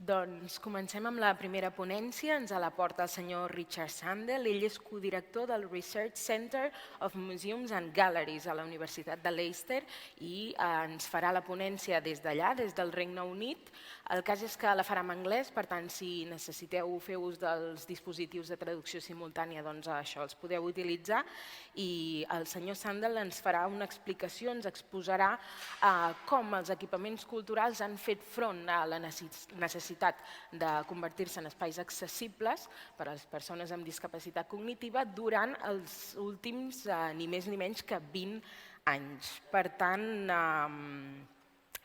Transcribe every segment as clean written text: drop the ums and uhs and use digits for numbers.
Doncs comencem amb la primera ponència. Ens la porta el senyor Richard Sandell. Ell és codirector del Research Center of Museums and Galleries a la Universitat de Leicester i ens farà la ponència des d'allà, des del Regne Unit. El cas és que la farà en anglès, per tant, si necessiteu fer ús dels dispositius de traducció simultània, doncs això els podeu utilitzar. I el senyor Sandell ens farà una explicació, ens exposarà com els equipaments culturals han fet front a la necessitat de convertir-se en espais accessibles per a les persones amb discapacitat cognitiva durant els últims ni més ni menys que 20 anys. Per tant,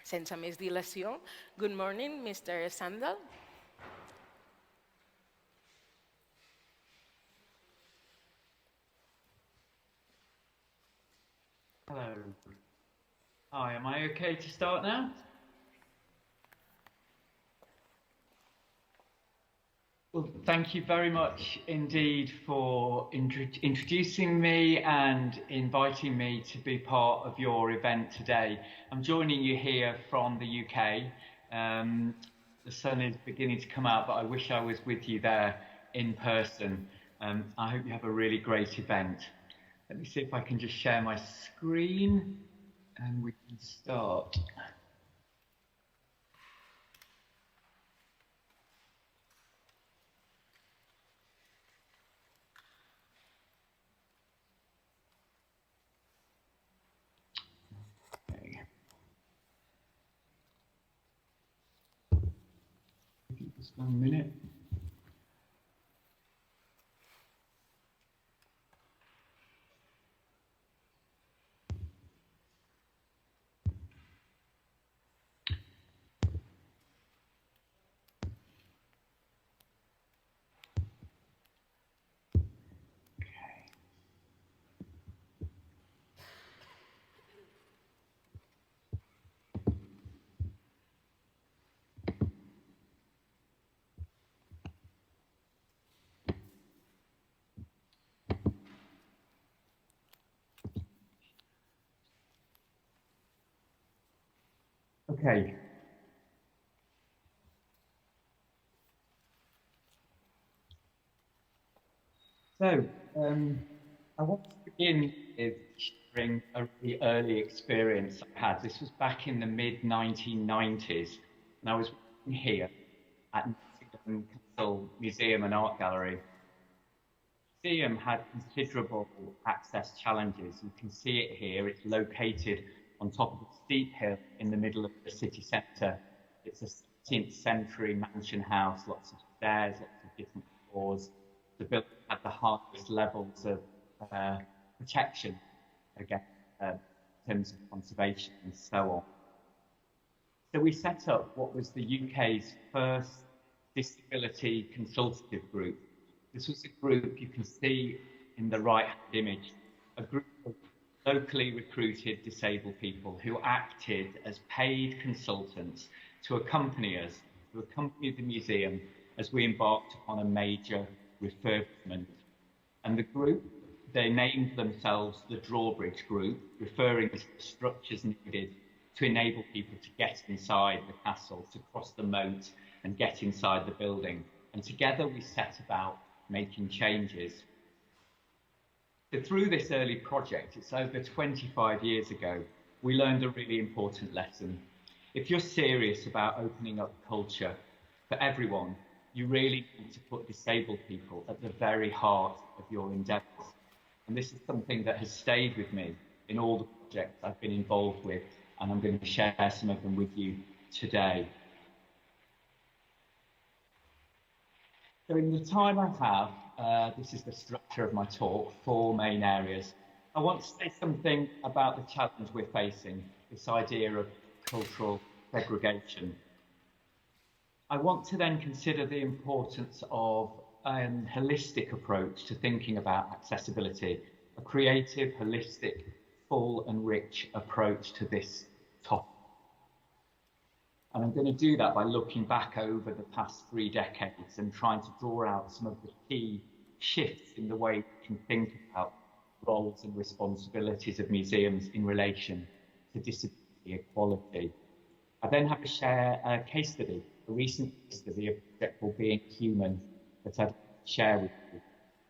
sense més dilació, good morning, Mr. Sandell. Hello. Hi, am I okay to start now? Well, thank you very much indeed for introducing me and inviting me to be part of your event today. I'm joining you here from the UK. The sun is beginning to come out, but I wish I was with you there in person. I hope you have a really great event. Let me see if I can just share my screen and we can start. Okay. Just 1 minute. Okay. So, I want to begin with sharing a really early experience I had. This was back in the mid-1990s, and I was working here at Consell Museum and Art Gallery. The museum had considerable access challenges. You can see it here. It's located on top of a steep hill in the middle of the city centre. It's a 17th century mansion house, lots of stairs, lots of different floors. The building had the highest levels of protection against in terms of conservation and so on. So we set up what was the UK's first disability consultative group. This was a group you can see in the right-hand image, a group of locally recruited disabled people who acted as paid consultants to accompany us, to accompany the museum as we embarked upon a major refurbishment. And the group, they named themselves the Drawbridge Group, referring to the structures needed to enable people to get inside the castle, to cross the moat and get inside the building. And together we set about making changes. So through this early project, it's over 25 years ago, we learned a really important lesson. If you're serious about opening up culture for everyone, you really need to put disabled people at the very heart of your endeavours. And this is something that has stayed with me in all the projects I've been involved with, and I'm going to share some of them with you today. So in the time I have, this is the structure of my talk, 4 main areas. I want to say something about the challenge we're facing, this idea of cultural segregation. I want to then consider the importance of a holistic approach to thinking about accessibility, a creative, holistic, full and rich approach to this topic. And I'm going to do that by looking back over the past 3 decades and trying to draw out some of the key shifts in the way we can think about roles and responsibilities of museums in relation to disability equality. I then have to share a case study, a recent case study of a project called Being Human that I'd like to share with you.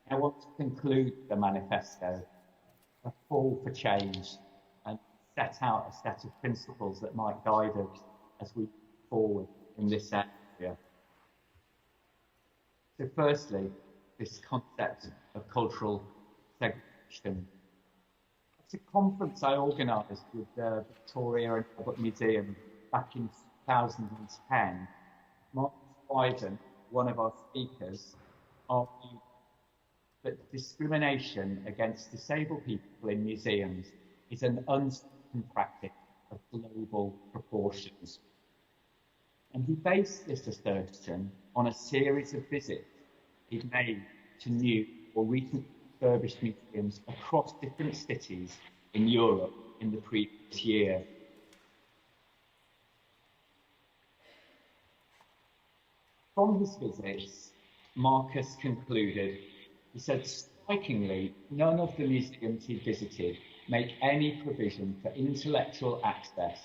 I want to conclude the manifesto, a call for change, and set out a set of principles that might guide us as we move forward in this area. So firstly, this concept of cultural segregation. It's a conference I organised with the Victoria and Albert Museum back in 2010. Mark Wyden, one of our speakers, argued that discrimination against disabled people in museums is an unspoken practice of global proportions. And he based this assertion on a series of visits he'd made to new or recently refurbished museums across different cities in Europe in the previous year. From his visits, Marcus concluded, he said, strikingly, none of the museums he visited make any provision for intellectual access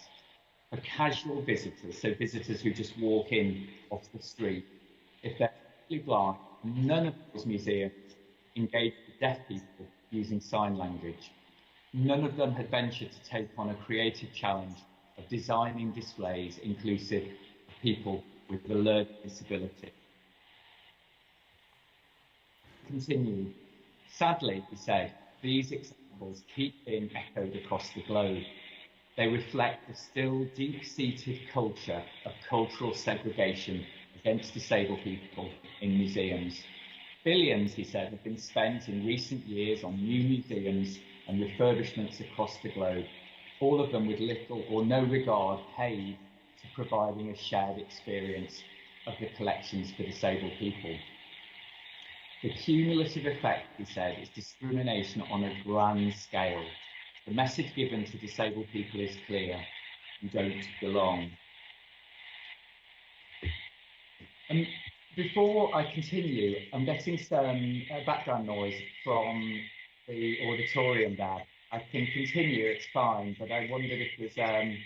for casual visitors, so visitors who just walk in off the street. If they're totally blind, none of those museums engage with deaf people using sign language. None of them had ventured to take on a creative challenge of designing displays inclusive of people with a learning disability. Continue. Sadly, he said, these examples keep being echoed across the globe. They reflect the still deep-seated culture of cultural segregation against disabled people in museums. Billions, he said, have been spent in recent years on new museums and refurbishments across the globe, all of them with little or no regard paid to providing a shared experience of the collections for disabled people. The cumulative effect, he said, is discrimination on a grand scale. The message given to disabled people is clear: you don't belong. And before I continue, I'm getting some background noise from the auditorium there. I can continue, it's fine, but I wondered if there's a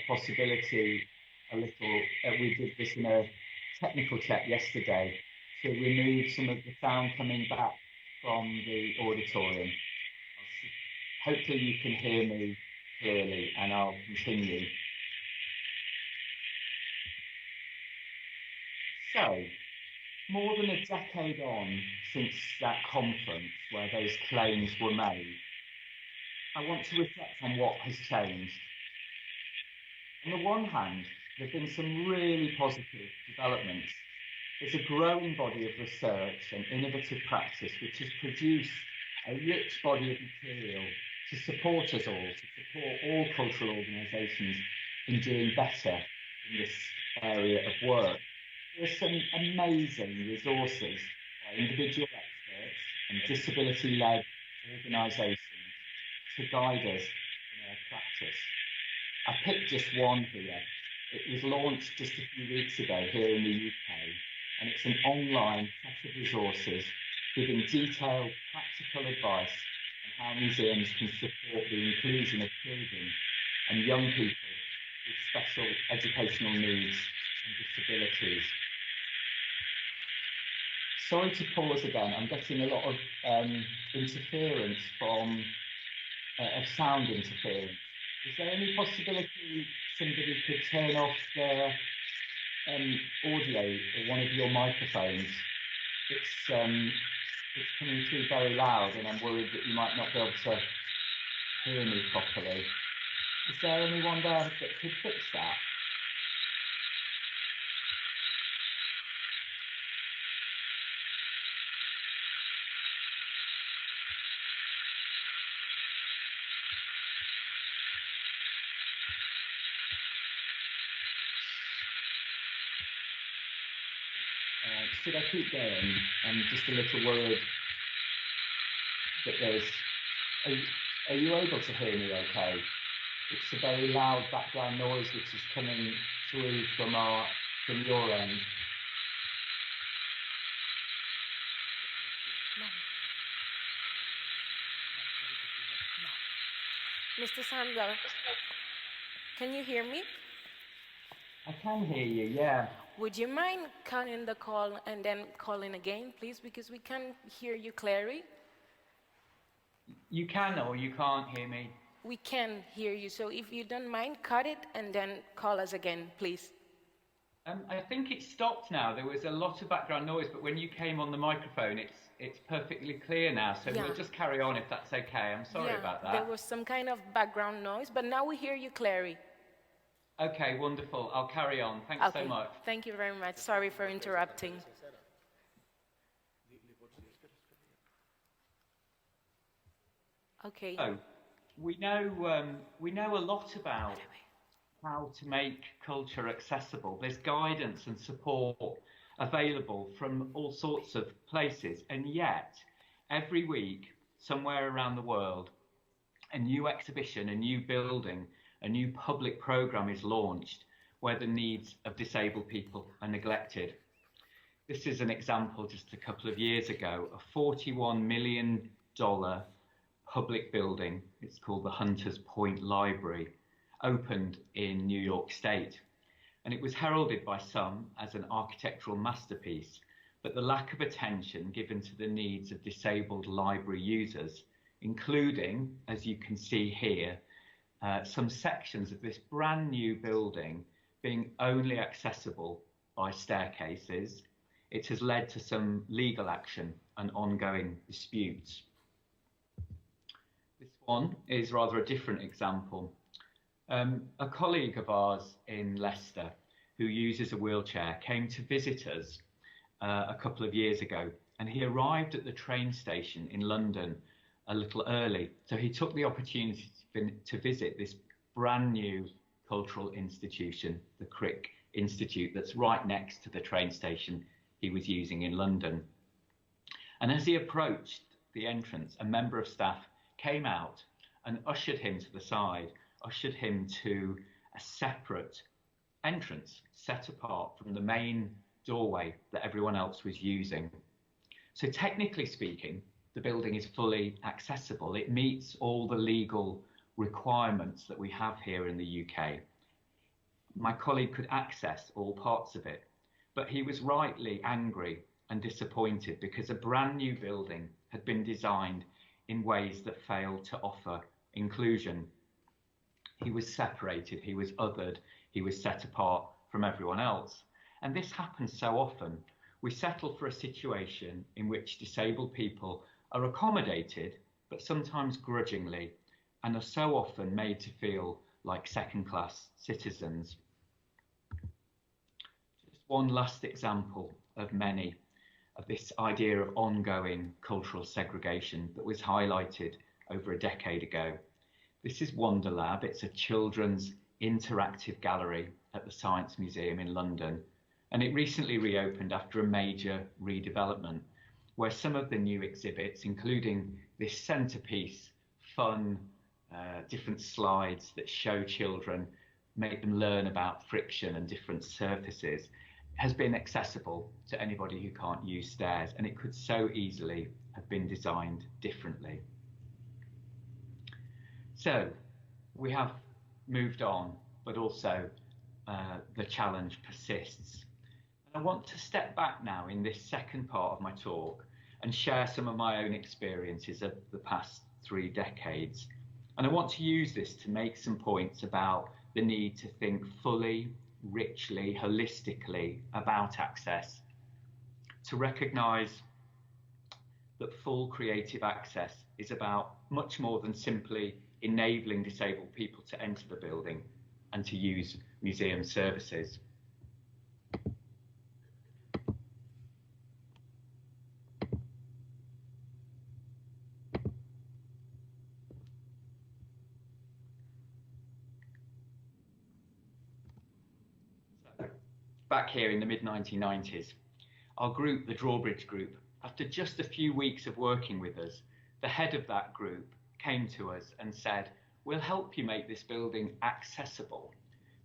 possibility we did this in a technical check yesterday, to remove some of the sound coming back from the auditorium. Hopefully you can hear me clearly, and I'll continue. So, more than a decade on since that conference where those claims were made, I want to reflect on what has changed. On the one hand, there have been some really positive developments. There's a growing body of research and innovative practice which has produced a rich body of material to support us all, to support all cultural organisations in doing better in this area of work. There are some amazing resources by individual experts and disability-led organisations to guide us in our practice. I picked just one here. It was launched just a few weeks ago here in the UK, and it's an online set of resources giving detailed, practical advice on how museums can support the inclusion of children and young people with special educational needs and disabilities. Sorry to pause again, I'm getting a lot of interference from, of sound interference. Is there any possibility somebody could turn off their audio or one of your microphones? It's coming through very loud, and I'm worried that you might not be able to hear me properly. Is there anyone there that could fix that? Should I keep going? I'm just a little worried that there's... Are you able to hear me okay? It's a very loud background noise which is coming through from your end. Mr. Sandell, can you hear me? I can hear you, yeah. Would you mind cutting the call and then calling again, please, because we can't hear you clearly? You can or you can't hear me. We can hear you, so if you don't mind, cut it and then call us again, please. I think it stopped now. There was a lot of background noise, but when you came on the microphone, it's perfectly clear now. So Yeah. we'll just carry on if that's okay. I'm sorry about that. There was some kind of background noise, but now we hear you clearly. Okay, wonderful. I'll carry on. Thanks so much. Thank you very much. Sorry for interrupting. Okay. So, we know a lot about how to make culture accessible. There's guidance and support available from all sorts of places, and yet every week, somewhere around the world, a new exhibition, a new building, a new public programme is launched where the needs of disabled people are neglected. This is an example just a couple of years ago, a $41 million public building, it's called the Hunters Point Library, opened in New York State. And it was heralded by some as an architectural masterpiece, but the lack of attention given to the needs of disabled library users, including, as you can see here, some sections of this brand new building being only accessible by staircases, it has led to some legal action and ongoing disputes. This one is rather a different example. A colleague of ours in Leicester who uses a wheelchair came to visit us a couple of years ago, and he arrived at the train station in London a little early. So he took the opportunity to visit this brand new cultural institution, the Crick Institute, that's right next to the train station he was using in London. And as he approached the entrance, a member of staff came out and ushered him to the side, ushered him to a separate entrance set apart from the main doorway that everyone else was using. So technically speaking, the building is fully accessible. It meets all the legal requirements that we have here in the UK. My colleague could access all parts of it, but he was rightly angry and disappointed because a brand new building had been designed in ways that failed to offer inclusion. He was separated, he was othered, he was set apart from everyone else. And this happens so often. We settle for a situation in which disabled people are accommodated, but sometimes grudgingly, and are so often made to feel like second-class citizens. Just one last example of many of this idea of ongoing cultural segregation that was highlighted over a decade ago. This is Wonderlab. It's a children's interactive gallery at the Science Museum in London, and it recently reopened after a major redevelopment, where some of the new exhibits, including this centerpiece, fun, different slides that show children, make them learn about friction and different surfaces, has been accessible to anybody who can't use stairs, and it could so easily have been designed differently. So we have moved on, but also the challenge persists. And I want to step back now in this second part of my talk and share some of my own experiences of the past 3 decades. And I want to use this to make some points about the need to think fully, richly, holistically about access, to recognise that full creative access is about much more than simply enabling disabled people to enter the building and to use museum services. Back here in the mid-1990s, our group, the Drawbridge Group, after just a few weeks of working with us, the head of that group came to us and said, we'll help you make this building accessible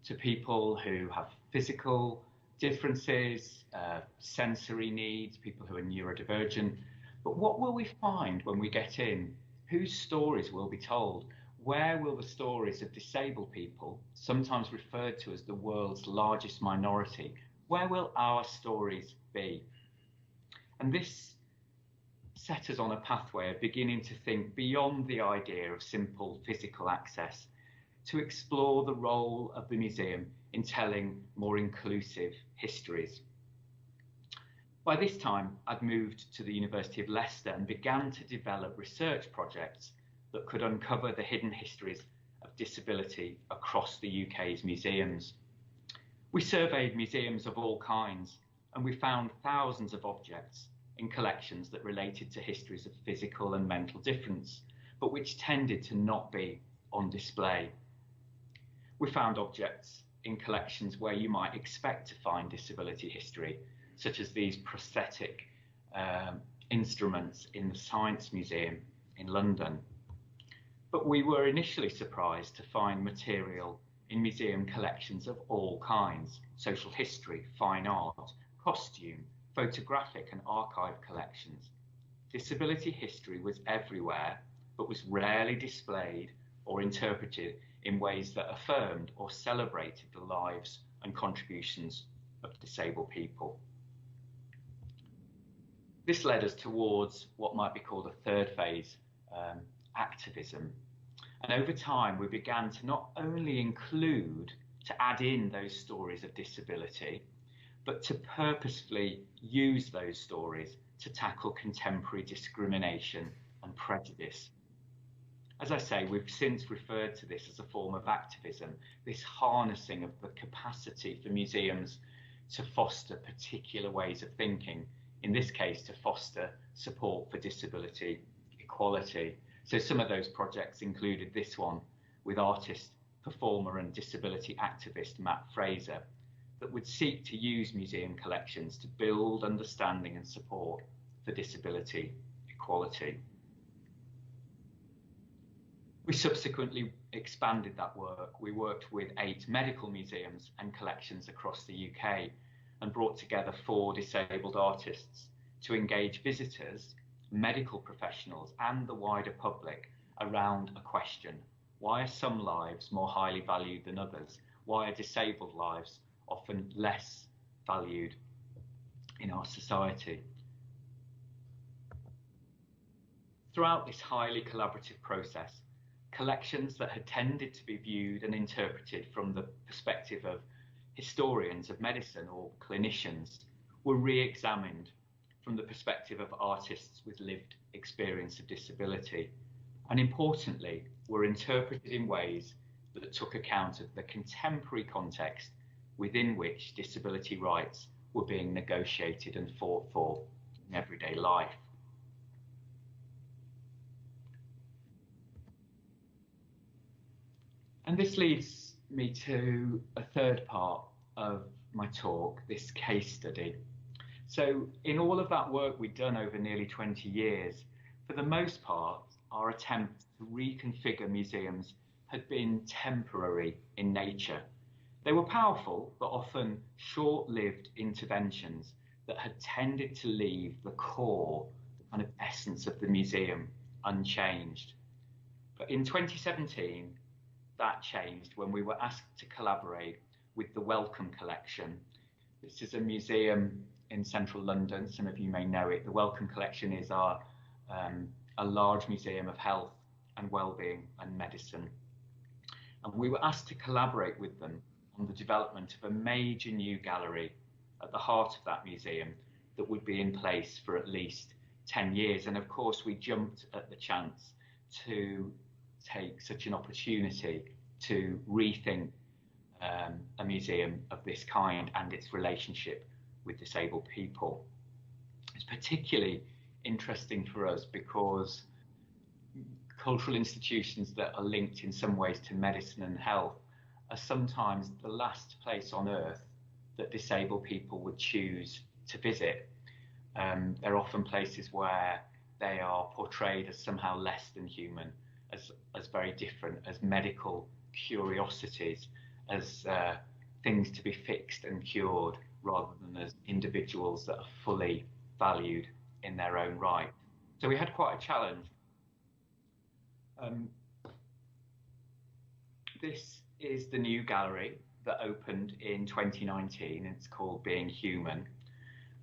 to people who have physical differences, sensory needs, people who are neurodivergent. But what will we find when we get in? Whose stories will be told? where will the stories of disabled people, sometimes referred to as the world's largest minority, where will our stories be? And this set us on a pathway of beginning to think beyond the idea of simple physical access, to explore the role of the museum in telling more inclusive histories. By this time, I'd moved to the University of Leicester and began to develop research projects that could uncover the hidden histories of disability across the UK's museums. We surveyed museums of all kinds, and we found thousands of objects in collections that related to histories of physical and mental difference, but which tended to not be on display. We found objects in collections where you might expect to find disability history, such as these prosthetic instruments in the Science Museum in London. But we were initially surprised to find material in museum collections of all kinds: social history, fine art, costume, photographic and archive collections. Disability history was everywhere, but was rarely displayed or interpreted in ways that affirmed or celebrated the lives and contributions of disabled people. This led us towards what might be called a third phase, activism. And over time, we began to not only include, to add in those stories of disability, but to purposefully use those stories to tackle contemporary discrimination and prejudice. As I say, we've since referred to this as a form of activism, this harnessing of the capacity for museums to foster particular ways of thinking, in this case, to foster support for disability equality. So some of those projects included this one with artist, performer and disability activist Matt Fraser, that would seek to use museum collections to build understanding and support for disability equality. We subsequently expanded that work. We worked with 8 medical museums and collections across the UK and brought together 4 disabled artists to engage visitors, medical professionals and the wider public around a question: why are some lives more highly valued than others? Why are disabled lives often less valued in our society? Throughout this highly collaborative process, collections that had tended to be viewed and interpreted from the perspective of historians of medicine or clinicians were re-examined from the perspective of artists with lived experience of disability, and importantly, were interpreted in ways that took account of the contemporary context within which disability rights were being negotiated and fought for in everyday life. And this leads me to a third part of my talk, this case study. So in all of that work we'd done over nearly 20 years, for the most part, our attempts to reconfigure museums had been temporary in nature. They were powerful, but often short-lived interventions that had tended to leave the core kind of essence of the museum unchanged. But in 2017, that changed when we were asked to collaborate with the Wellcome Collection. This is a museum in central London. Some of you may know it. The Wellcome Collection is a large museum of health and well-being and medicine. And we were asked to collaborate with them on the development of a major new gallery at the heart of that museum that would be in place for at least 10 years. And of course, we jumped at the chance to take such an opportunity to rethink a museum of this kind and its relationship with disabled people. It's particularly interesting for us because cultural institutions that are linked in some ways to medicine and health are sometimes the last place on earth that disabled people would choose to visit. They're often places where they are portrayed as somehow less than human, as very different, as medical curiosities, as things to be fixed and cured, rather than as individuals that are fully valued in their own right. So we had quite a challenge. This is the new gallery that opened in 2019. It's called Being Human.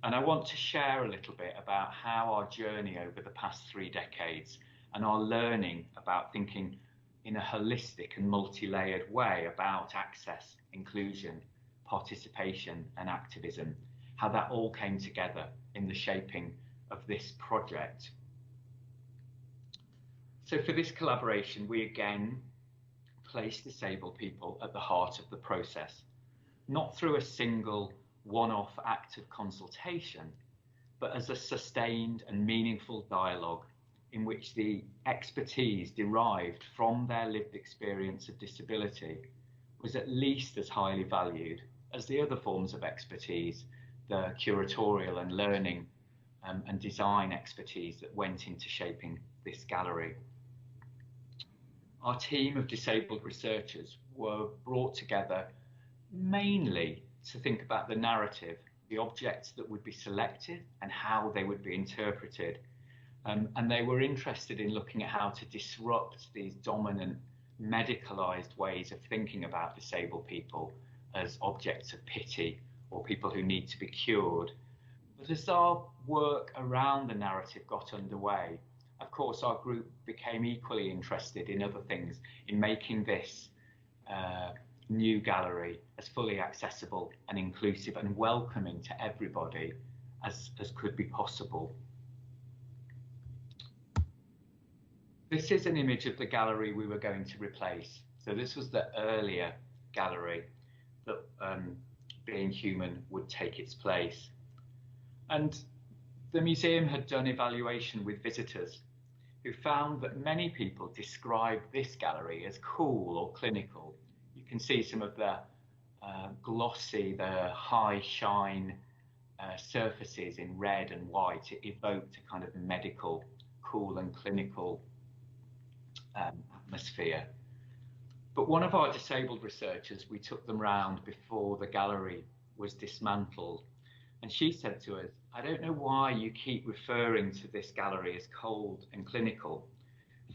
And I want to share a little bit about how our journey over the past 3 decades and our learning about thinking in a holistic and multi-layered way about access, inclusion, participation and activism, how that all came together in the shaping of this project. So for this collaboration, we again place disabled people at the heart of the process, not through a single one-off act of consultation, but as a sustained and meaningful dialogue in which the expertise derived from their lived experience of disability was at least as highly valued as the other forms of expertise, the curatorial and learning and design expertise that went into shaping this gallery. Our team of disabled researchers were brought together mainly to think about the narrative, the objects that would be selected and how they would be interpreted. And they were interested in looking at how to disrupt these dominant medicalized ways of thinking about disabled people as objects of pity or people who need to be cured. But as our work around the narrative got underway, of course, our group became equally interested in other things, in making this new gallery as fully accessible and inclusive and welcoming to everybody as could be possible. This is an image of the gallery we were going to replace. So this was the earlier gallery that Being Human would take its place. And the museum had done evaluation with visitors who found that many people describe this gallery as cool or clinical. You can see some of the glossy, the high shine surfaces in red and white. It evoked a kind of medical, cool and clinical atmosphere. But one of our disabled researchers, we took them round before the gallery was dismantled, and she said to us, "I don't know why you keep referring to this gallery as cold and clinical.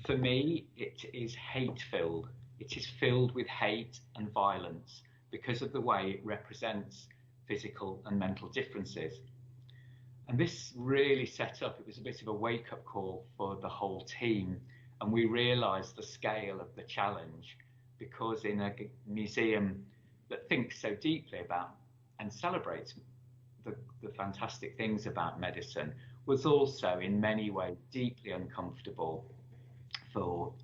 For me, it is hate-filled. It is filled with hate and violence because of the way it represents physical and mental differences." And this really set up, it was a bit of a wake-up call for the whole team. And we realised the scale of the challenge, because in a museum that thinks so deeply about and celebrates the fantastic things about medicine, was also in many ways deeply uncomfortable for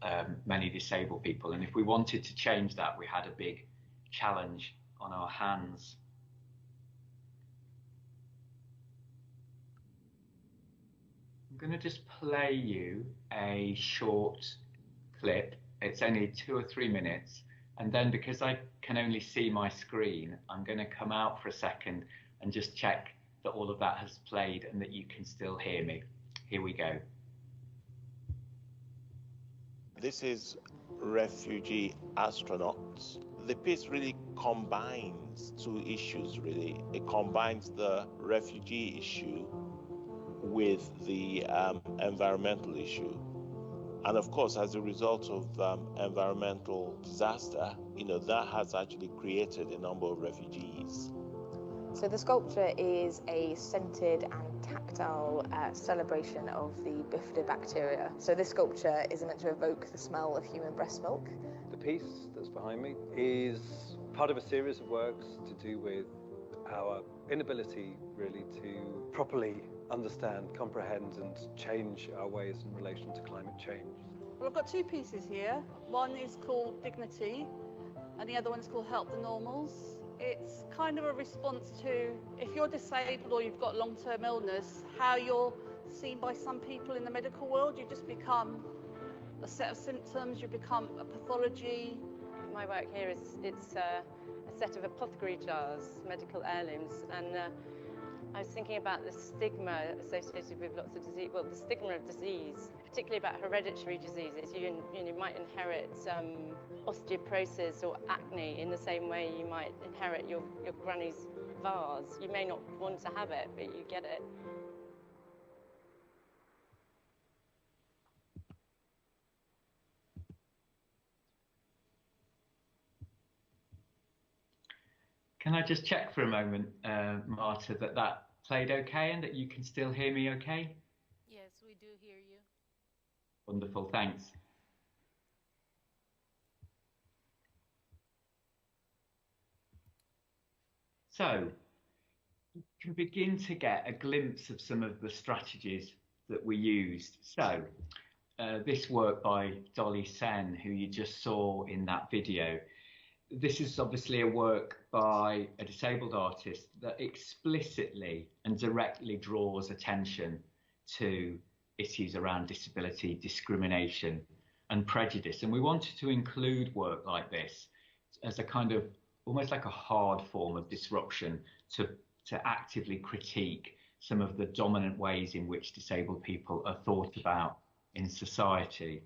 many disabled people. And if we wanted to change that, we had a big challenge on our hands. I'm going to just play you a short clip. It's only 2 or 3 minutes. And then because I can only see my screen, I'm going to come out for a second and just check that all of that has played and that you can still hear me. Here we go. This is refugee astronauts. The piece really combines 2 issues, really. It combines the refugee issue with the environmental issue. And of course, as a result of environmental disaster, that has actually created a number of refugees. So the sculpture is a scented and tactile celebration of the bifidobacteria. So this sculpture is meant to evoke the smell of human breast milk. The piece that's behind me is part of a series of works to do with our inability really to properly understand, comprehend and change our ways in relation to climate change. Well, I've got 2 pieces here. One is called Dignity and the other one is called Help the Normals. It's kind of a response to, if you're disabled or you've got long-term illness, how you're seen by some people in the medical world. You just become a set of symptoms, you become a pathology. My work here is a set of apothecary jars, medical heirlooms, and I was thinking about the stigma associated with lots of disease, well, the stigma of disease, particularly about hereditary diseases. You might inherit osteoporosis or acne in the same way you might inherit your granny's vase. You may not want to have it, but you get it. Can I just check for a moment, Marta, that that played okay and that you can still hear me okay? Yes, we do hear you. Wonderful, thanks. So, you can begin to get a glimpse of some of the strategies that we used. So, this work by Dolly Sen, who you just saw in that video, this is obviously a work by a disabled artist that explicitly and directly draws attention to issues around disability, discrimination and prejudice. And we wanted to include work like this as a kind of almost like a hard form of disruption to actively critique some of the dominant ways in which disabled people are thought about in society.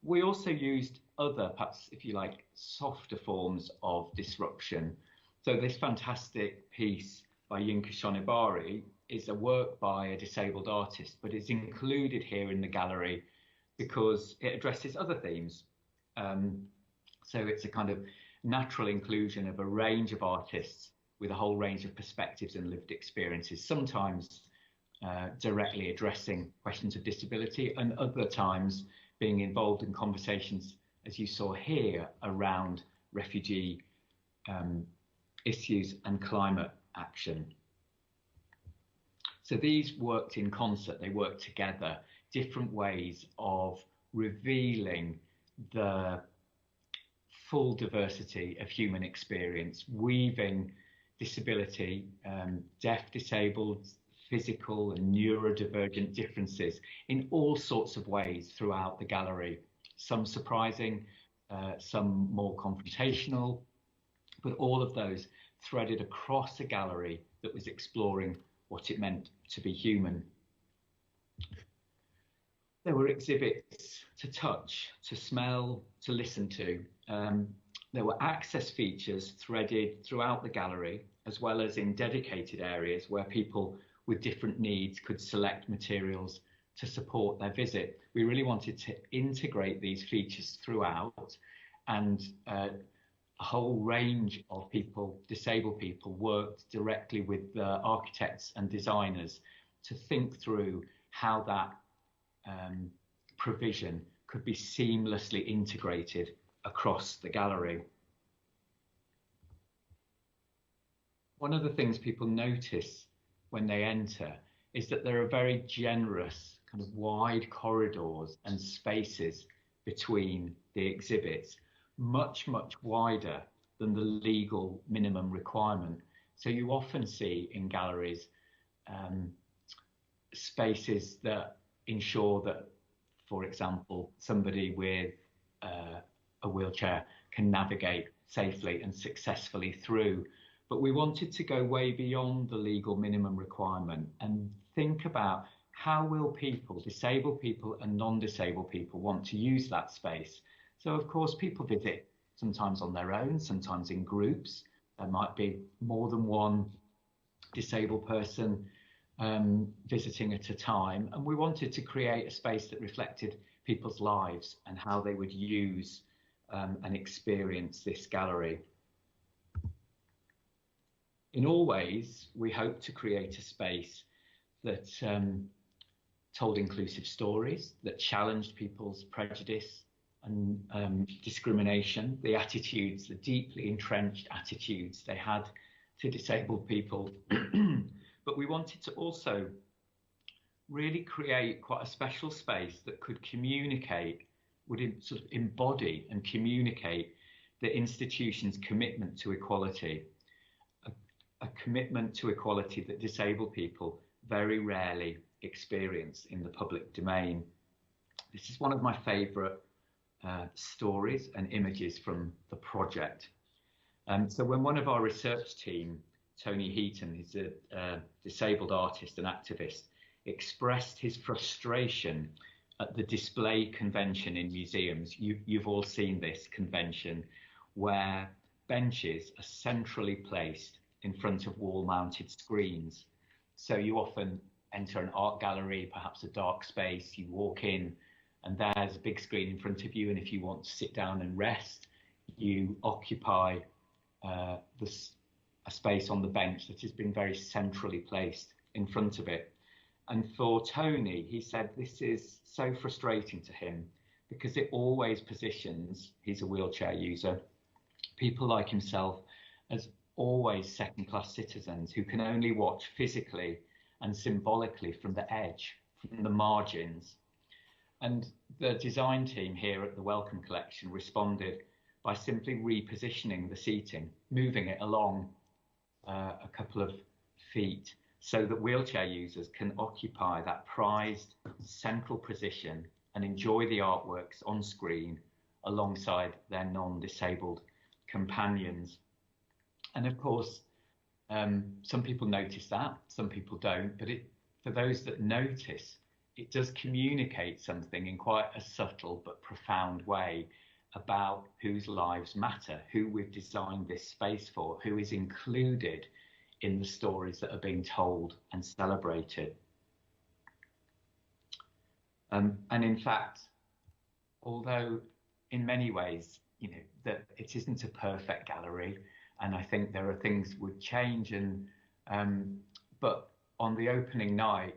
We also used other, perhaps, if you like, softer forms of disruption. So this fantastic piece by Yinka Shonibari is a work by a disabled artist, but it's included here in the gallery because it addresses other themes. So it's a kind of natural inclusion of a range of artists with a whole range of perspectives and lived experiences, sometimes directly addressing questions of disability and other times being involved in conversations, as you saw here, around refugee issues and climate action. So these worked in concert, they worked together, different ways of revealing the full diversity of human experience, weaving disability, deaf, disabled, physical and neurodivergent differences in all sorts of ways throughout the gallery, some surprising, some more confrontational, but all of those threaded across a gallery that was exploring what it meant to be human. There were exhibits to touch, to smell, to listen to. There were access features threaded throughout the gallery, as well as in dedicated areas where people with different needs could select materials to support their visit. We really wanted to integrate these features throughout, and a whole range of people, disabled people, worked directly with the architects and designers to think through how that provision could be seamlessly integrated across the gallery. One of the things people notice when they enter is that there are very generous, kind of wide corridors and spaces between the exhibits, much, much wider than the legal minimum requirement. So you often see in galleries spaces that ensure that, for example, somebody with a wheelchair can navigate safely and successfully through. But we wanted to go way beyond the legal minimum requirement and think about how will people, disabled people and non-disabled people, want to use that space. So of course people visit sometimes on their own, sometimes in groups. There might be more than one disabled person visiting at a time, and we wanted to create a space that reflected people's lives and how they would use and experience this gallery. In all ways, we hope to create a space that told inclusive stories, that challenged people's prejudice and discrimination, the attitudes, the deeply entrenched attitudes they had to disabled people. But we wanted to also really create quite a special space that could communicate, would sort of embody and communicate the institution's commitment to equality, a commitment to equality that disabled people very rarely experience in the public domain. This is one of my favourite stories and images from the project. So when one of our research team, Tony Heaton, who's a disabled artist and activist, expressed his frustration at the display convention in museums. You've all seen this convention where benches are centrally placed in front of wall-mounted screens. So you often enter an art gallery, perhaps a dark space, you walk in and there's a big screen in front of you, and if you want to sit down and rest, you occupy a space on the bench that has been very centrally placed in front of it. And for Tony, he said this is so frustrating to him because it always positions, he's a wheelchair user, people like himself as always second-class citizens who can only watch physically and symbolically from the edge, from the margins. And the design team here at the Wellcome Collection responded by simply repositioning the seating, moving it along a couple of feet so that wheelchair users can occupy that prized central position and enjoy the artworks on screen alongside their non-disabled companions. And of course, some people notice that, some people don't, but for those that notice, it does communicate something in quite a subtle but profound way about whose lives matter, who we've designed this space for, who is included in the stories that are being told and celebrated. And in fact, although in many ways, you know, that it isn't a perfect gallery, and I think there are things would change, and but on the opening night,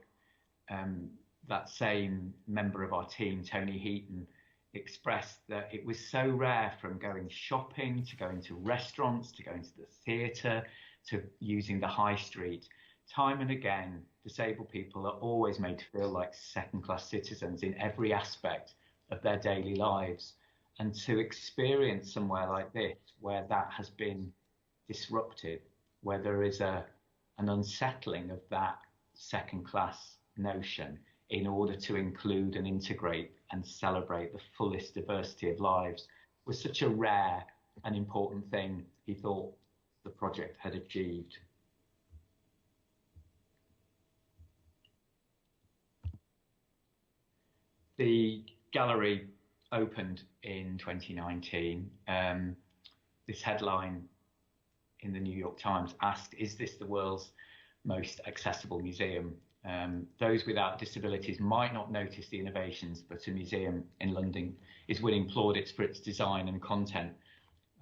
that same member of our team, Tony Heaton, expressed that it was so rare, from going shopping to going to restaurants to going to the theatre to using the high street. Time and again, disabled people are always made to feel like second-class citizens in every aspect of their daily lives. And to experience somewhere like this, where that has been disrupted, where there is an unsettling of that second-class notion in order to include and integrate and celebrate the fullest diversity of lives, was such a rare and important thing he thought the project had achieved. The gallery opened in 2019. This headline in the New York Times asked, "Is this the world's most accessible museum?" Those without disabilities might not notice the innovations, but a museum in London is winning plaudits for its design and content.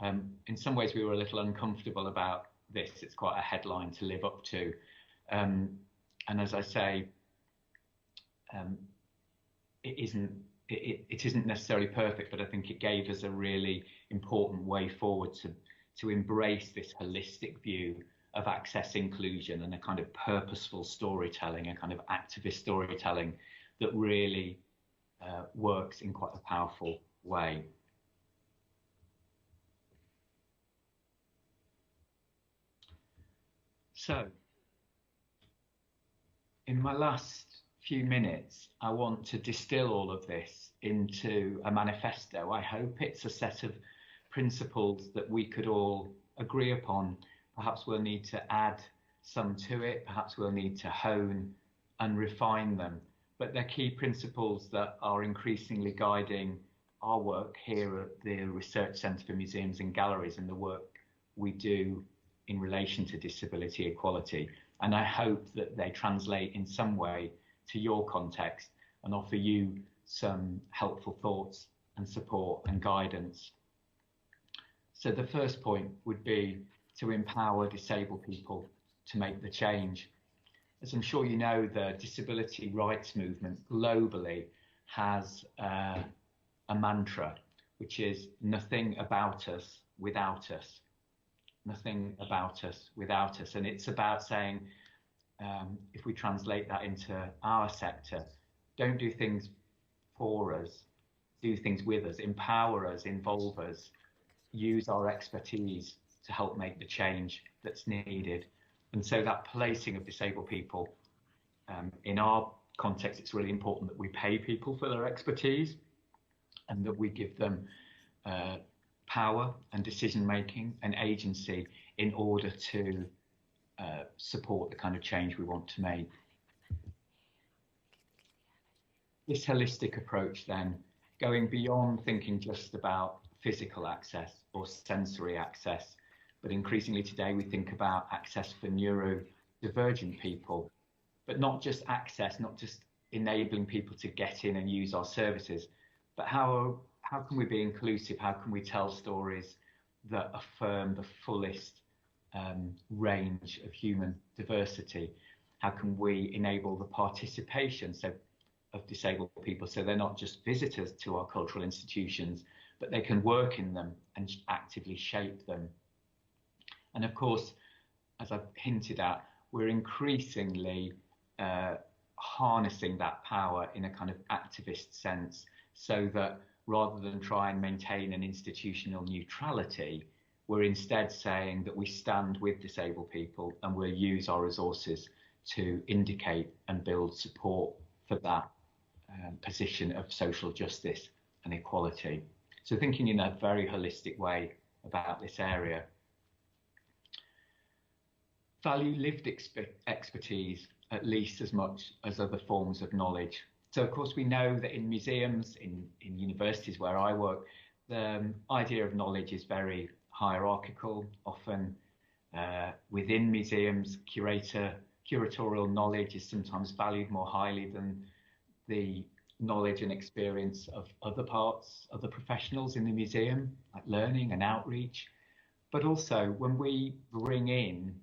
In some ways, we were a little uncomfortable about this. It's quite a headline to live up to. And as I say, it isn't necessarily perfect, but I think it gave us a really important way forward to embrace this holistic view of access inclusion and a kind of purposeful storytelling, a kind of activist storytelling that really works in quite a powerful way. So, in my last few minutes, I want to distill all of this into a manifesto. I hope it's a set of principles that we could all agree upon. Perhaps we'll need to add some to it, perhaps we'll need to hone and refine them, but they're key principles that are increasingly guiding our work here at the Research Centre for Museums and Galleries and the work we do in relation to disability equality. And I hope that they translate in some way to your context and offer you some helpful thoughts and support and guidance. So the first point would be to empower disabled people to make the change. As I'm sure you know, the disability rights movement globally has a mantra, which is nothing about us without us. Nothing about us without us. And it's about saying, if we translate that into our sector, don't do things for us, do things with us, empower us, involve us, use our expertise to help make the change that's needed. And so that placing of disabled people, in our context, it's really important that we pay people for their expertise and that we give them power and decision making and agency in order to support the kind of change we want to make. This holistic approach then, going beyond thinking just about physical access or sensory access, but increasingly today we think about access for neurodivergent people, but not just access, not just enabling people to get in and use our services, but how can we be inclusive? How can we tell stories that affirm the fullest range of human diversity? How can we enable the participation of disabled people so they're not just visitors to our cultural institutions, but they can work in them and actively shape them? And of course, as I've hinted at, we're increasingly harnessing that power in a kind of activist sense, so that rather than try and maintain an institutional neutrality, we're instead saying that we stand with disabled people and we'll use our resources to indicate and build support for that position of social justice and equality. So thinking in a very holistic way about this area. Value lived expertise at least as much as other forms of knowledge. So of course we know that in museums, in universities where I work, the idea of knowledge is very hierarchical. Often within museums, curatorial knowledge is sometimes valued more highly than the knowledge and experience of other professionals in the museum, like learning and outreach. But also when we bring in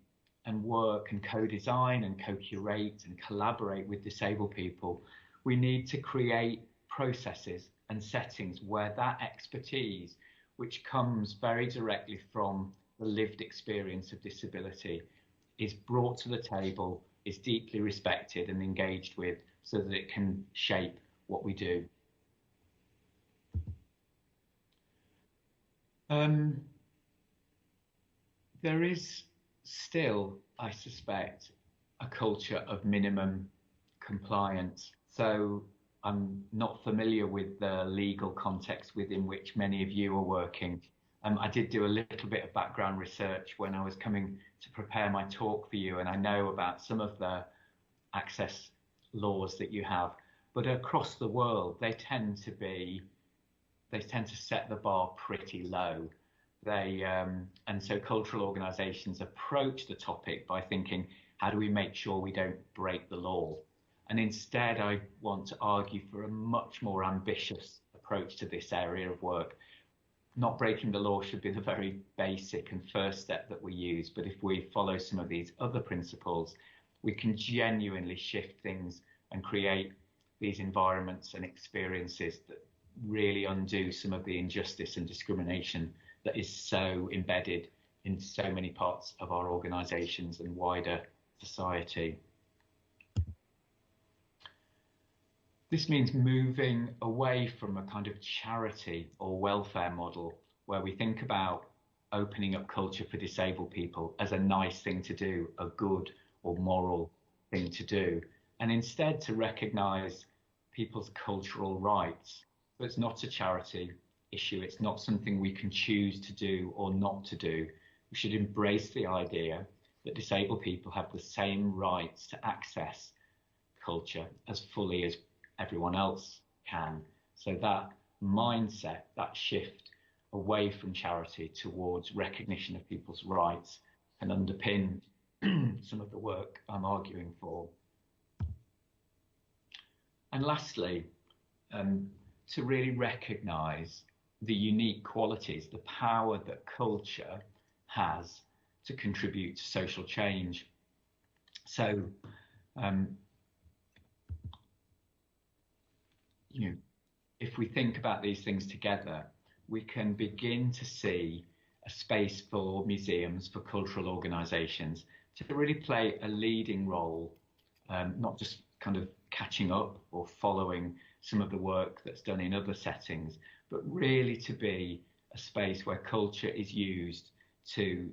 and work and co-design and co-curate and collaborate with disabled people, we need to create processes and settings where that expertise, which comes very directly from the lived experience of disability, is brought to the table, is deeply respected and engaged with, so that it can shape what we do. There is still, I suspect, a culture of minimum compliance. So I'm not familiar with the legal context within which many of you are working. I did do a little bit of background research when I was coming to prepare my talk for you, and I know about some of the access laws that you have, but across the world they tend to set the bar pretty low. And so cultural organisations approach the topic by thinking, how do we make sure we don't break the law? And instead, I want to argue for a much more ambitious approach to this area of work. Not breaking the law should be the very basic and first step that we use, but if we follow some of these other principles, we can genuinely shift things and create these environments and experiences that really undo some of the injustice and discrimination that is so embedded in so many parts of our organisations and wider society. This means moving away from a kind of charity or welfare model where we think about opening up culture for disabled people as a nice thing to do, a good or moral thing to do, and instead to recognise people's cultural rights. So it's not a charity issue, it's not something we can choose to do or not to do. We should embrace the idea that disabled people have the same rights to access culture as fully as everyone else can. So that mindset, that shift away from charity towards recognition of people's rights, can underpin some of the work I'm arguing for. And lastly, to really recognise the unique qualities, the power that culture has to contribute to social change. So, if we think about these things together, we can begin to see a space for museums, for cultural organisations, to really play a leading role, not just kind of catching up or following some of the work that's done in other settings, but really to be a space where culture is used to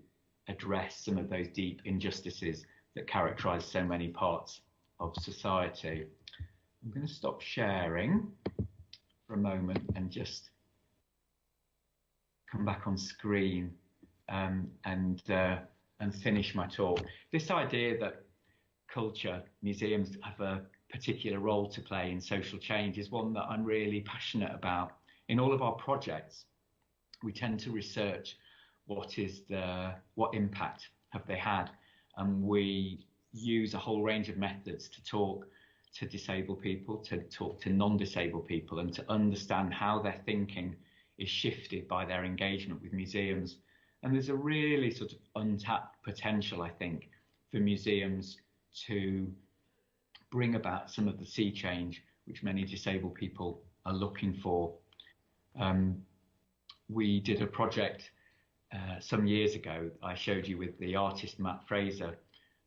address some of those deep injustices that characterise so many parts of society. I'm going to stop sharing for a moment and just come back on screen and finish my talk. This idea that culture, museums have a particular role to play in social change is one that I'm really passionate about. In all of our projects, we tend to research what impact have they had, and we use a whole range of methods to talk to disabled people, to talk to non-disabled people, and to understand how their thinking is shifted by their engagement with museums And there's a really sort of untapped potential, I think, for museums to bring about some of the sea change which many disabled people are looking for. We did a project some years ago I showed you with the artist Matt Fraser,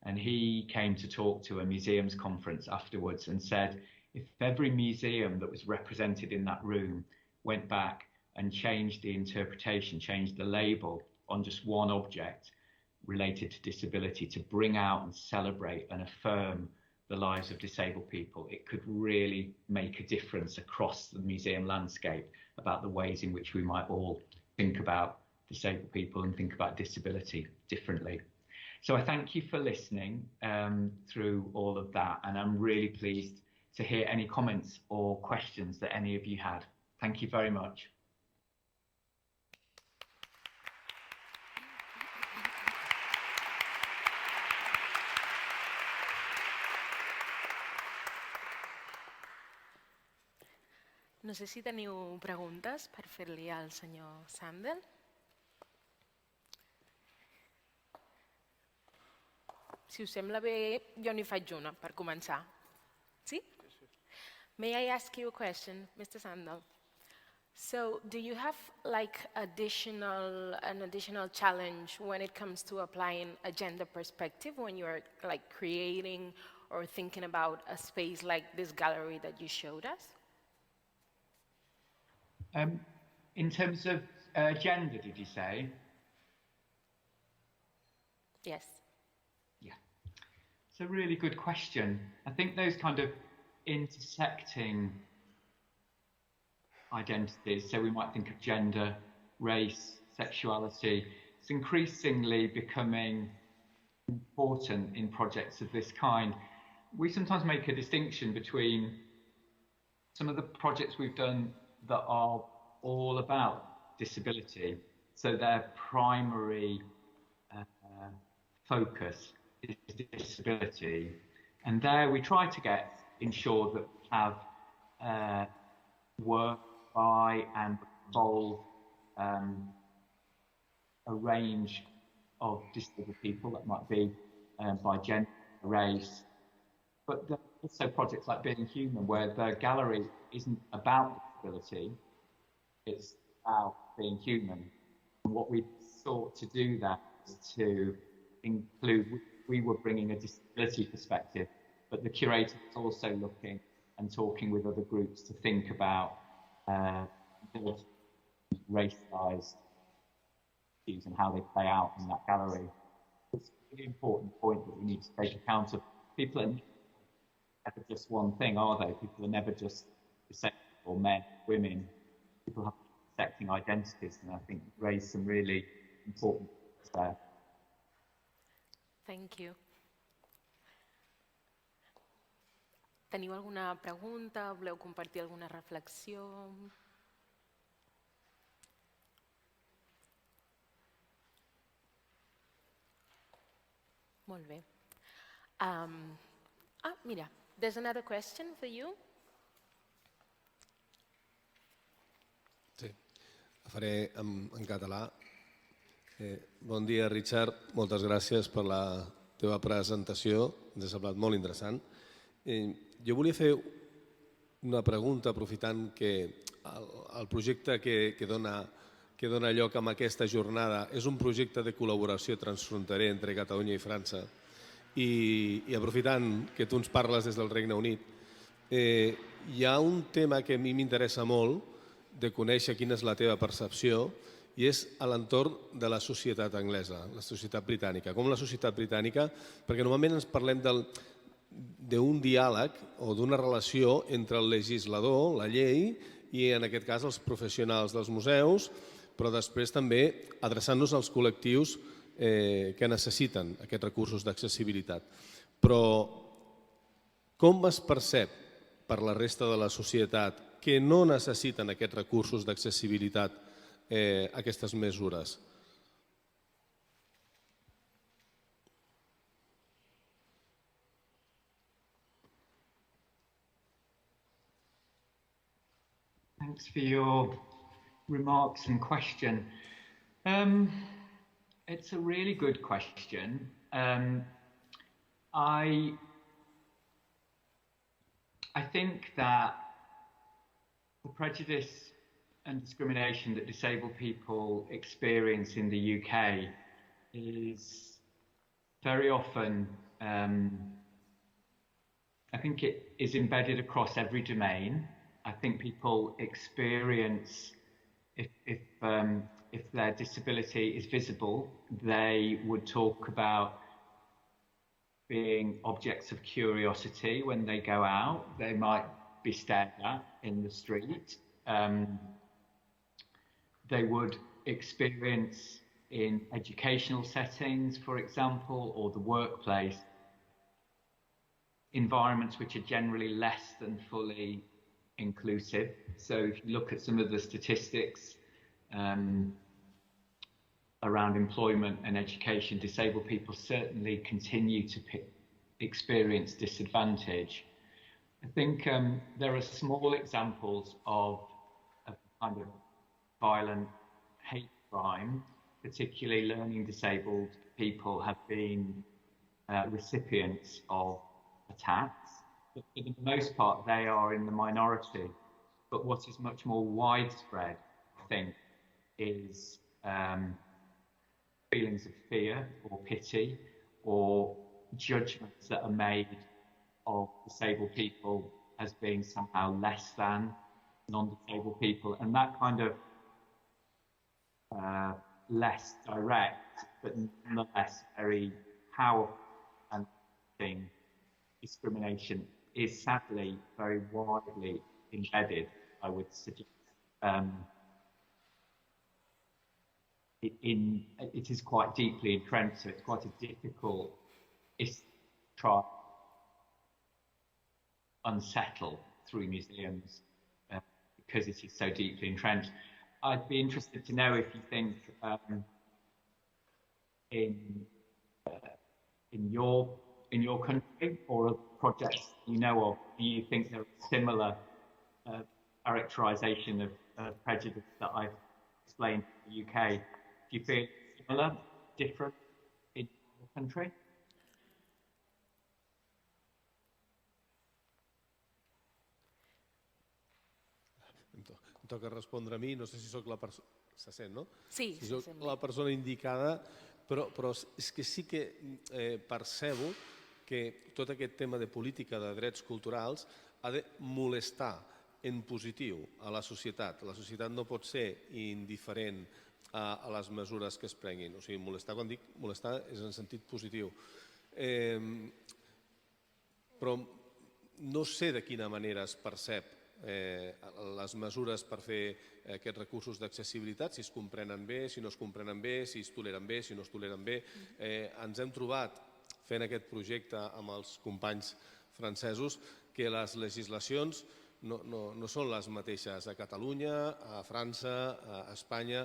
and he came to talk to a museums conference afterwards and said if every museum that was represented in that room went back and changed the interpretation, changed the label on just one object related to disability to bring out and celebrate and affirm the lives of disabled people, it could really make a difference across the museum landscape about the ways in which we might all think about disabled people and think about disability differently. So I thank you for listening through all of that, and I'm really pleased to hear any comments or questions that any of you had. Thank you very much. No sé si teniu preguntes per fer-li al senyor Sandell. Si us sembla bé, jo n'hi faig una per començar. Sí? May I ask you a question, Mr. Sandell? So, do you have like an additional challenge when it comes to applying a gender perspective when you're like creating or thinking about a space like this gallery that you showed us? In terms of gender, did you say? Yes. Yeah. It's a really good question. I think those kind of intersecting identities, so we might think of gender, race, sexuality, it's increasingly becoming important in projects of this kind. We sometimes make a distinction between some of the projects we've done that are all about disability, so their primary focus is disability, and there we try to ensure that we have work by and involve a range of disabled people that might be by gender, race, but there are also projects like Being Human where the gallery isn't about disability, it's about being human. And what we sought to do that is to include, we were bringing a disability perspective, but the curator was also looking and talking with other groups to think about racialized issues and how they play out in that gallery. It's a really important point that we need to take account of. People are never just one thing, are they? People are never just disabled or men, women. People have intersecting identities, and I think raise some really important points there. Thank you. Teniu alguna pregunta? Voleu compartir alguna reflexió? Molt bé. Mira, there's another question for you. Sí, la faré en català. Bon dia, Richard. Moltes gràcies per la teva presentació. Ens ha semblat molt interessant. Jo volia fer una pregunta, aprofitant que el projecte que dona lloc a aquesta jornada és un projecte de col·laboració transfronterer entre Catalunya i França, i aprofitant que tu ens parles des del Regne Unit, hi ha un tema que a mi m'interessa molt de conèixer quina és la teva percepció, i és a l'entorn de la societat anglesa, la societat britànica. Com la societat britànica, perquè normalment ens parlem d'un diàleg o d'una relació entre el legislador, la llei, i en aquest cas els professionals dels museus, però després també adreçant-nos als col·lectius que necessiten aquests recursos d'accessibilitat. Però com es percep per la resta de la societat que no necessiten aquests recursos d'accessibilitat aquestes mesures? Thanks for your remarks and question. It's a really good question. I think that the prejudice and discrimination that disabled people experience in the UK is very often, I think it is embedded across every domain. I think people experience, if their disability is visible, they would talk about being objects of curiosity when they go out. They might be stared at in the street. They would experience in educational settings, for example, or the workplace, environments which are generally less than fully inclusive. So if you look at some of the statistics around employment and education, disabled people certainly continue to experience disadvantage. I think there are small examples of kind of violent hate crime, particularly learning disabled people have been recipients of attacks. But for the most part, they are in the minority. But what is much more widespread, I think, is feelings of fear or pity or judgments that are made of disabled people as being somehow less than non-disabled people. And that kind of less direct, but nonetheless very powerful and discrimination is sadly very widely embedded, I would suggest. It is quite deeply entrenched, so it's quite a difficult issue to try unsettle through museums because it is so deeply entrenched. I'd be interested to know if you think in your country or other projects you know of, do you think there is similar characterisation of prejudice that I've explained in the UK? Do you feel similar, different in your country? Em toca respondre a mi, no sé si sóc la persona... Se sent, no? Sí, si sóc la persona indicada, però és que sí que percebo que tot aquest tema de política de drets culturals ha de molestar en positiu a la societat. La societat no pot ser indiferent a les mesures que es prenguin. O sigui, molestar, quan dic molestar, és en sentit positiu. Però no sé de quina manera es percep les mesures per fer aquests recursos d'accessibilitat, si es comprenen bé, si no es comprenen bé, si es toleren bé, si no es toleren bé. Ens hem trobat, fent aquest projecte amb els companys francesos, que les legislacions no són les mateixes a Catalunya, a França, a Espanya.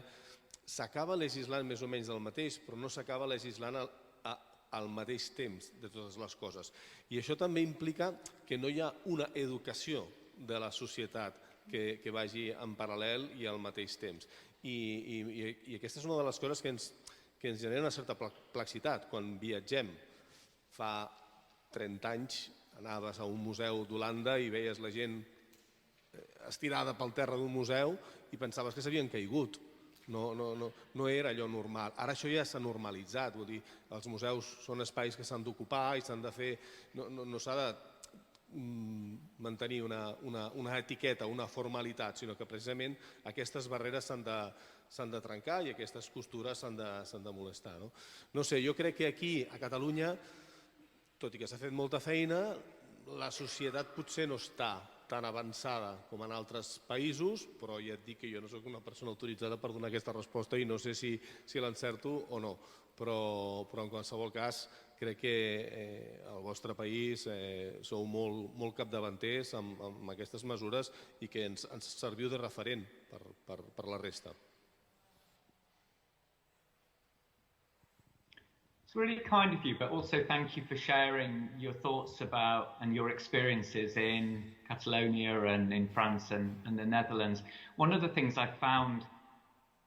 S'acaba legislant més o menys del mateix, però no s'acaba legislant al mateix temps de totes les coses. I això també implica que no hi ha una educació de la societat que vagi en paral·lel i al mateix temps. I aquesta és una de les coses que ens genera una certa perplexitat. Quan viatgem, fa 30 anys, anaves a un museu d'Holanda i veies la gent estirada pel terra d'un museu i pensaves que s'havien caigut. No era allò normal. Ara això ja s'ha normalitzat. Vull dir, els museus són espais que s'han d'ocupar i s'han de fer... No s'ha de mantenir una etiqueta, una formalitat, sinó que precisament aquestes barreres s'han de trencar i aquestes costures s'han de molestar. No sé, jo crec que aquí, a Catalunya, tot i que s'ha fet molta feina, la societat potser no està tan avançada com en altres països, però ja et dic que jo no soc una persona autoritzada per donar aquesta resposta i no sé si l'encerto o no. Però en qualsevol cas crec que el vostre país sou molt capdavanters amb aquestes mesures i que ens serviu de referent per la resta. It's really kind of you, but also thank you for sharing your thoughts about and your experiences in Catalonia and in France and the Netherlands. One of the things I found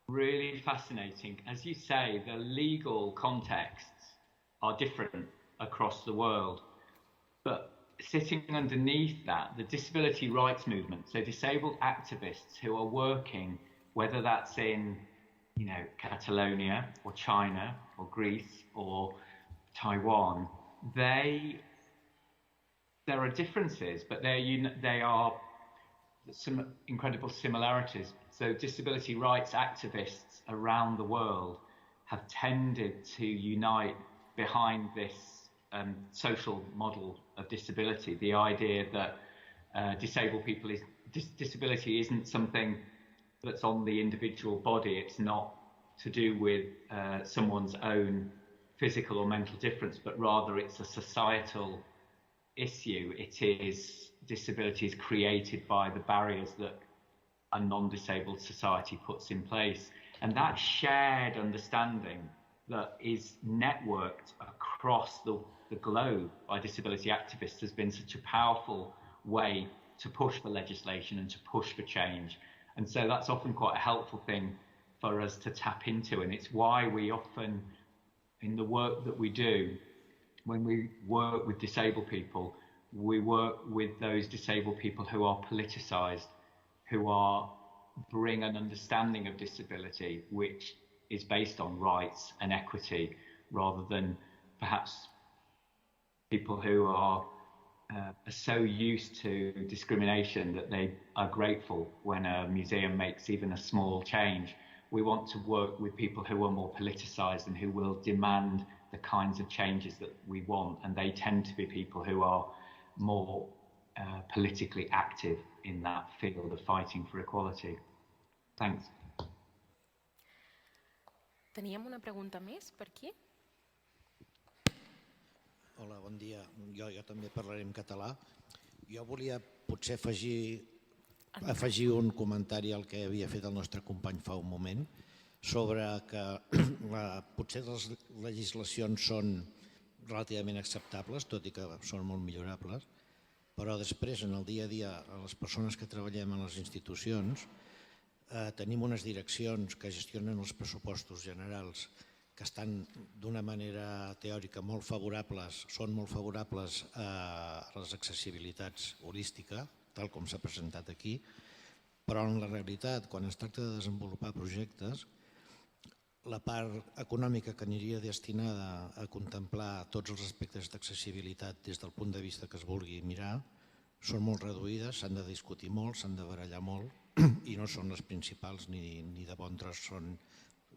really fascinating. As you say, the legal contexts are different across the world, but sitting underneath that, the disability rights movement, so disabled activists who are working, whether that's in, Catalonia or China or Greece or Taiwan, there are differences, but they are some incredible similarities. So disability rights activists around the world have tended to unite behind this social model of disability, the idea that disability isn't something that's on the individual body. It's not to do with someone's own physical or mental difference, but rather it's a societal issue. It is disabilities created by the barriers that a non-disabled society puts in place. And that shared understanding that is networked across the globe by disability activists has been such a powerful way to push for legislation and to push for change. And so that's often quite a helpful thing for us to tap into. And it's why we often, in the work that we do, when we work with disabled people, we work with those disabled people who are politicised, who bring an understanding of disability which is based on rights and equity, rather than perhaps people who are so used to discrimination that they are grateful when a museum makes even a small change. We want to work with people who are more politicised and who will demand the kinds of changes that we want, and they tend to be people who are more politically active in that field of fighting for equality. Thanks. Teníem una pregunta més per aquí? Hola, bon dia. Jo també parlaré en català. Jo volia potser afegir un comentari al que havia fet el nostre company fa un moment sobre que potser les legislacions són relativament acceptables, tot i que són molt millorables, però després, en el dia a dia, a les persones que treballem en les institucions, tenim unes direccions que gestionen els pressupostos generals que estan d'una manera teòrica molt favorables, són molt favorables a les accessibilitats holística, tal com s'ha presentat aquí, però en la realitat, quan es tracta de desenvolupar projectes, la part econòmica que aniria destinada a contemplar tots els aspectes d'accessibilitat des del punt de vista que es vulgui mirar són molt reduïdes, s'han de discutir molt, s'han de barallar molt i no són les principals ni de bon tros són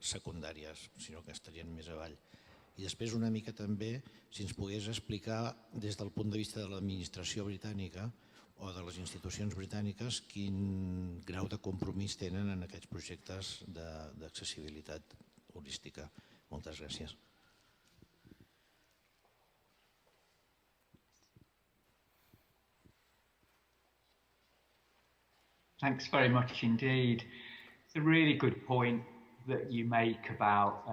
secundàries, sinó que estarien més avall. I després una mica també, si ens pogués explicar des del punt de vista de l'administració britànica o de les institucions britàniques quin grau de compromís tenen en aquests projectes d'accessibilitat holística. Moltes gràcies. Thanks very much indeed. It's a really good point that you make about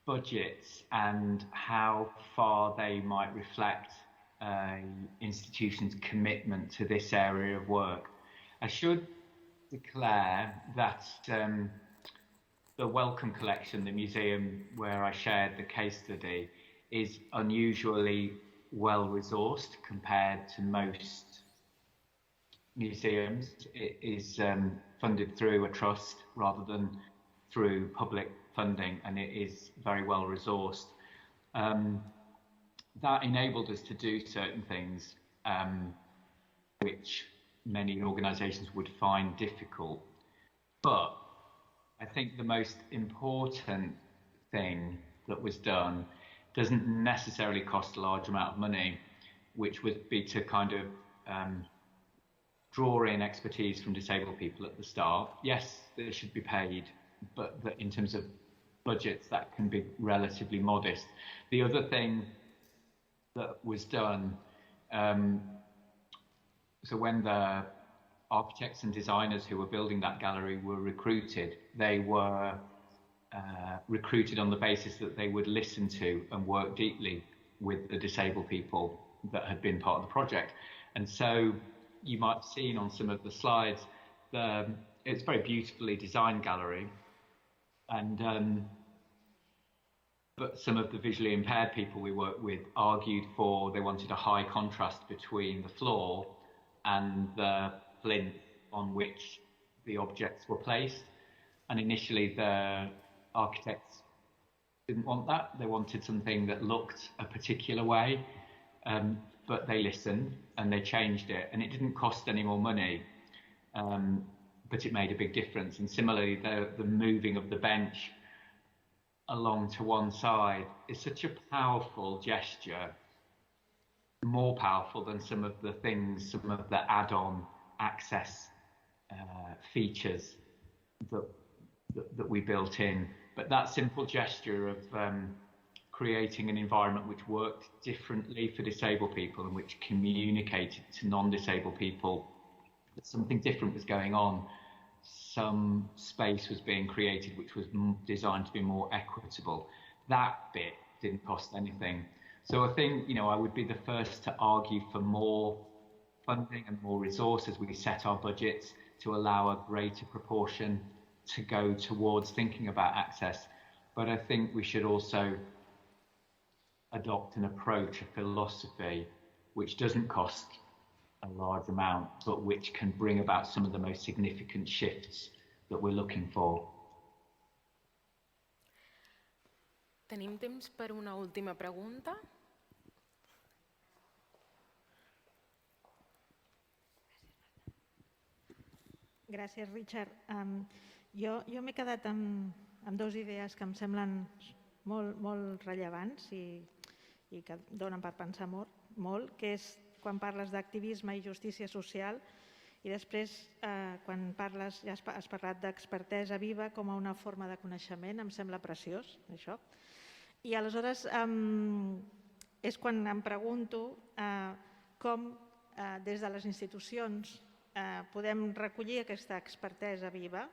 budgets and how far they might reflect institutions' commitment to this area of work. I should declare that the Wellcome Collection, the museum where I shared the case study, is unusually well-resourced compared to most museums. It is funded through a trust rather than through public funding, and it is very well-resourced. That enabled us to do certain things which many organisations would find difficult. But I think the most important thing that was done doesn't necessarily cost a large amount of money, which would be to kind of draw in expertise from disabled people at the start. Yes, they should be paid, but in terms of budgets, that can be relatively modest. The other thing that was done, so when the architects and designers who were building that gallery were recruited, they were recruited on the basis that they would listen to and work deeply with the disabled people that had been part of the project. And so you might have seen on some of the slides the it's a very beautifully designed gallery, and but some of the visually impaired people we worked with argued for, they wanted a high contrast between the floor and the plinth on which the objects were placed. And initially the architects didn't want that. They wanted something that looked a particular way, but they listened and they changed it, and it didn't cost any more money, but it made a big difference. And similarly, the moving of the bench along to one side is such a powerful gesture, more powerful than some of the things, some of the add-on access features that we built in. But that simple gesture of creating an environment which worked differently for disabled people and which communicated to non-disabled people that something different was going on, some space was being created which was designed to be more equitable. That bit didn't cost anything. So I think, I would be the first to argue for more funding and more resources. We set our budgets to allow a greater proportion to go towards thinking about access. But I think we should also adopt an approach, a philosophy, which doesn't cost a large amount, but which can bring about some of the most significant shifts that we're looking for. Tenim temps per una última pregunta? Gràcies, Richard. Jo m'he quedat amb dues idees que em semblen molt rellevants i que donen per pensar molt, que és quan parles d'activisme i justícia social i després quan parles, ja has parlat d'expertesa viva com a una forma de coneixement, em sembla preciós, això. I aleshores és quan em pregunto com des de les institucions podem recollir aquesta expertesa viva,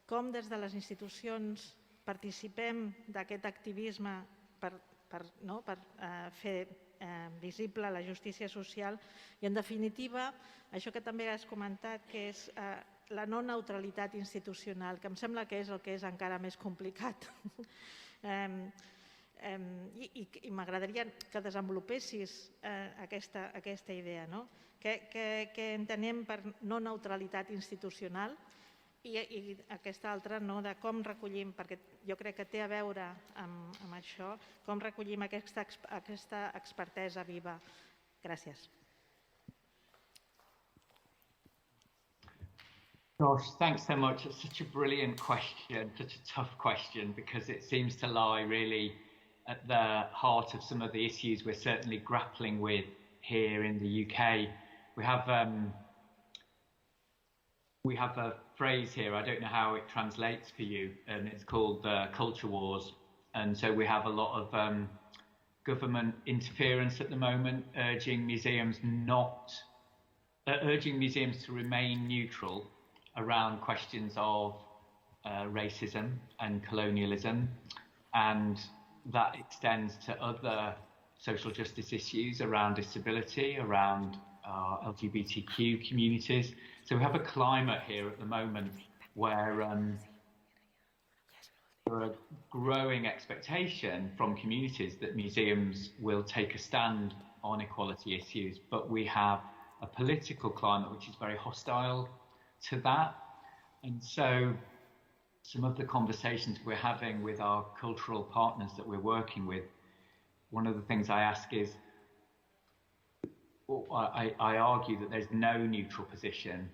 com des de les institucions participem d'aquest activisme per fer visible la justícia social i, en definitiva, això que també has comentat, que és la no neutralitat institucional, que em sembla que és el que és encara més complicat. I m'agradaria que desenvolupessis aquesta idea, no? Què entenem per no neutralitat institucional i aquesta altra de com recollim, perquè jo crec que té a veure amb això, com recollim aquesta expertesa viva. Gràcies. Gosh, thanks so much. It's such a brilliant question, such a tough question, because it seems to lie really at the heart of some of the issues we're certainly grappling with here in the UK. We have a phrase here, I don't know how it translates for you, and it's called culture wars. And so we have a lot of government interference at the moment, urging museums to remain neutral around questions of racism and colonialism, and that extends to other social justice issues around disability, around LGBTQ communities. So we have a climate here at the moment where there are growing expectation from communities that museums will take a stand on equality issues, but we have a political climate which is very hostile to that. And so some of the conversations we're having with our cultural partners that we're working with, one of the things I ask is, I argue that there's no neutral position.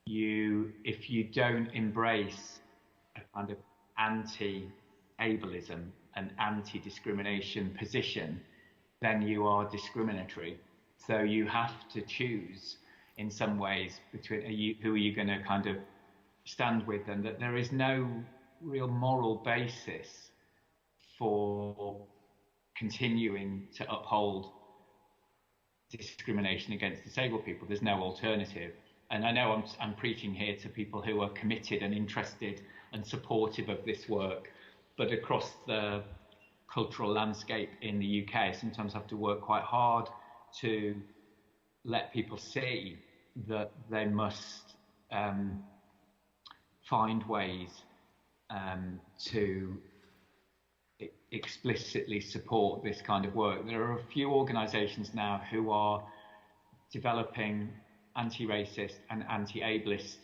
If you don't embrace a kind of anti-ableism and anti-discrimination position, then you are discriminatory. So you have to choose in some ways between who are you going to kind of stand with, and that there is no real moral basis for continuing to uphold discrimination against disabled people. There's no alternative. And I know I'm preaching here to people who are committed and interested and supportive of this work, but across the cultural landscape in the UK, sometimes have to work quite hard to let people see that they must find ways to explicitly support this kind of work. There are a few organisations now who are developing anti-racist and anti-ableist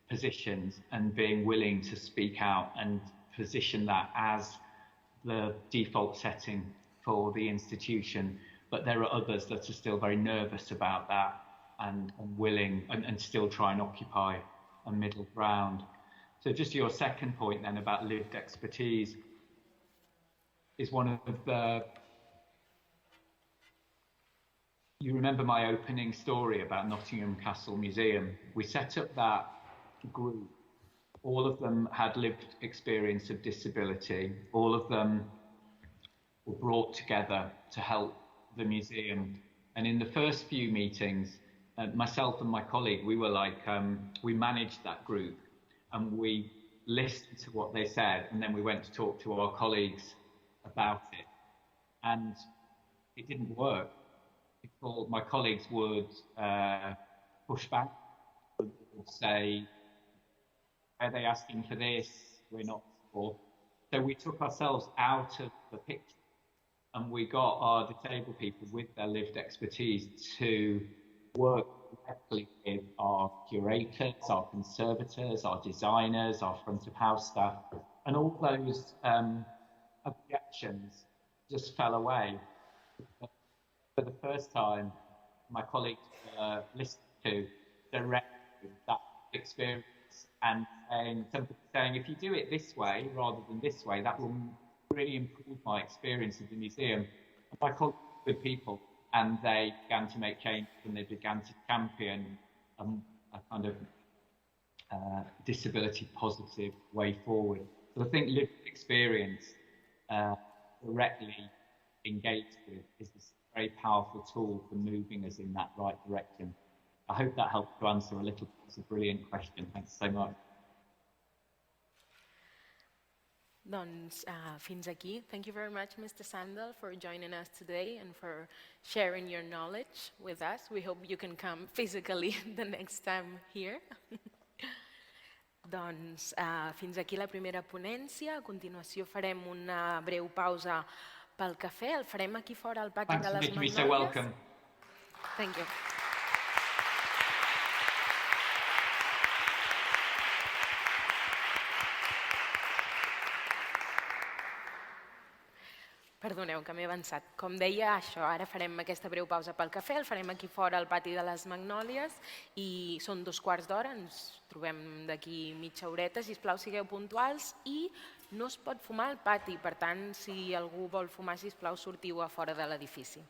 positions and being willing to speak out and position that as the default setting for the institution. But there are others that are still very nervous about that and willing and still try and occupy a middle ground. So just your second point then about lived expertise is one of the... You remember my opening story about Nottingham Castle Museum? We set up that group. All of them had lived experience of disability. All of them were brought together to help the museum. And in the first few meetings, myself and my colleague, we were like, we managed that group and we listened to what they said, and then we went to talk to our colleagues about it. And it didn't work. My colleagues would push back, would say, are they asking for this? We're not for. So we took ourselves out of the picture and we got our disabled people with their lived expertise to work directly with our curators, our conservators, our designers, our front of house staff, and all those objections just fell away. For the first time, my colleagues listened to directly that experience and saying, if you do it this way rather than this way, that will really improve my experience of the museum. And my colleagues were good people, and they began to make changes and they began to champion a kind of disability positive way forward. So I think lived experience directly engaged with is this very powerful tool for moving us in that right direction. I hope that helped to answer a little. It's a brilliant question. Thanks so much. Doncs fins aquí. Thank you very much, Mr. Sandell, for joining us today and for sharing your knowledge with us. We hope you can come physically the next time here. Doncs fins aquí la primera ponència. A continuació farem una breu pausa pel cafè. El farem aquí fora al pati de les Magnòlies. Thanks for making me so welcome. Thank you. Perdoneu, que m'he avançat. Com deia, això, ara farem aquesta breu pausa pel cafè, el farem aquí fora al pati de les Magnòlies i són 2/4 d'hora, ens trobem d'aquí mitja horeta, sisplau, sigueu puntuals i no es pot fumar al pati, per tant, si algú vol fumar, sisplau, sortiu a fora de l'edifici.